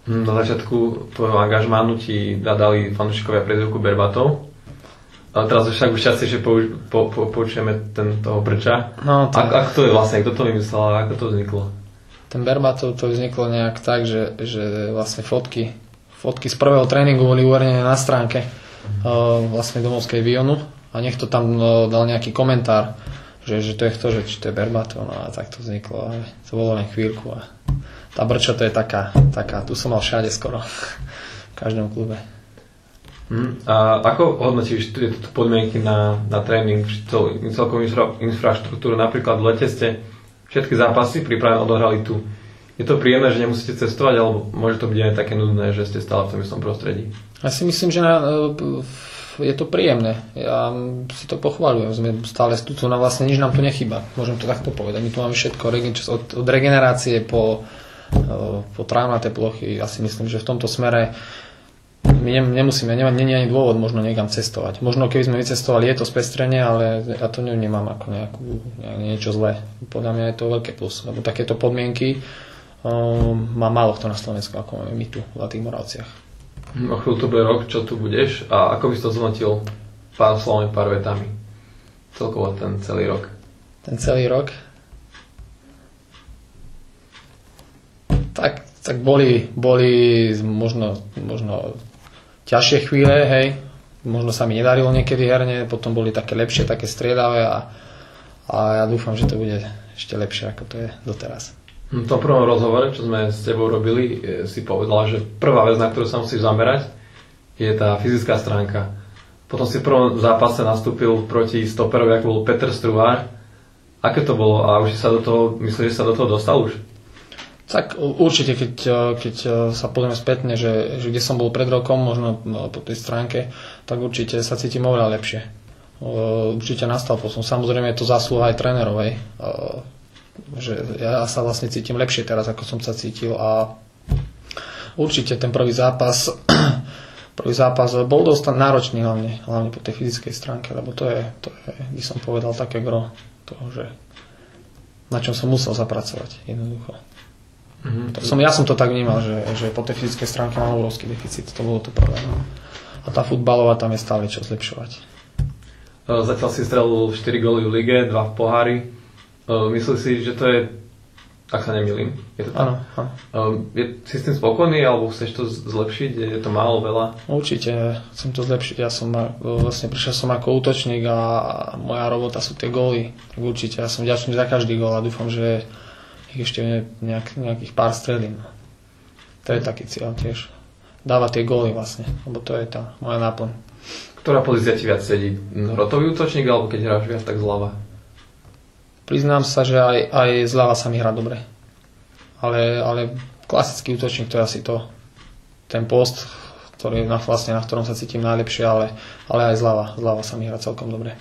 Na začiatku tvojho angažmánu ti dali fanúšikovia prezývku Berbatov. Ale teraz však už častejšie poučujeme toho Brča. No, ako to je vlastne, kto to vymyslel a ako to vzniklo? Ten Berbatov to vzniklo nejak tak, že vlastne fotky z prvého tréningu boli uverejnené na stránke vlastne domovskej Vionu a niekto tam dal nejaký komentár, že to je to, že či to je Berbatov, no a tak to vzniklo. To bolo len chvíľku a tá Brča to je taká, tu som mal všade skoro, v každom klube. A ako hodnotíš tieto podmienky na tréning, celkovú infraštruktúru? Napríklad v lete ste všetky zápasy pripravené odohrali tu. Je to príjemné, že nemusíte cestovať, alebo môže to byť aj také nudné, že ste stále v tom istom prostredí? Ja si myslím, že je to príjemné. Ja si to pochvaľujem. Sme stále tu na vlastne nič nám tu nechýba. Môžem to takto povedať. My tu máme všetko od regenerácie po trávnaté plochy. Ja si myslím, že v tomto smere my nemusíme, nie je ani dôvod možno niekam cestovať. Možno keby sme vycestovali, je to spestrenie, ale ja to nevnímam ako niečo zlé. Podľa mňa je to veľké plus, lebo takéto podmienky má málo kto na Slovensku, ako máme my tu v Zlatých Moravciach. O chvíľu to bude rok, čo tu budeš a ako by si to zhodnotil pár slovami, pár vetami? Celkovo ten celý rok. Ten celý rok? Tak boli možno ťažšie chvíle, hej. Možno sa mi nedarilo niekedy herne, potom boli také lepšie, také striedavé a ja dúfam, že to bude ešte lepšie, ako to je doteraz. V tom prvom rozhovore, čo sme s tebou robili, si povedala, že prvá vec, na ktorú sa musíš zamerať, je tá fyzická stránka. Potom si v prvom zápase nastúpil proti stoperovi, ako bol Peter Struhár. Aké to bolo? A už myslíš, že sa do toho dostal už? Tak určite, keď sa pozrieme spätne, že kde som bol pred rokom, možno po tej stránke, tak určite sa cítim oveľa lepšie. Určite nastal posun. Samozrejme je to zásluha aj trénerovej, že ja sa vlastne cítim lepšie teraz, ako som sa cítil a určite ten prvý zápas bol dosť náročný hlavne po tej fyzickej stránke, lebo to je, by som povedal, také gro toho, že na čom som musel zapracovať jednoducho. Ja som to tak vnímal, že po tej fyzickej stránke mám obrovský deficit, to bolo to prvé. No. A tá futbalová tam je stále čo zlepšovať. Zatiaľ si strelil 4 góly v lige, 2 v pohári. Myslíš si, že to je, ak sa nemýlim, je to tak? Áno. Si s tým spokojný, alebo chceš to zlepšiť? Je to málo, veľa? Určite, chcem to zlepšiť. Vlastne prišiel som ako útočník a moja robota sú tie góly. Tak určite, ja som vďačný za každý gól a dúfam, že ešte nejakých pár strelín. To je taký cieľ tiež. Dávať tie góly vlastne, lebo to je tá moja náplň. Ktorá pozícia ti viac sedí? Hrotový útočník, alebo keď hráš viac tak zľava? Priznám sa, že aj zľava sa mi hrá dobre. Ale klasický útočník to je asi ten post, na ktorom sa cítim najlepšie, ale aj zľava sa mi hrá celkom dobre.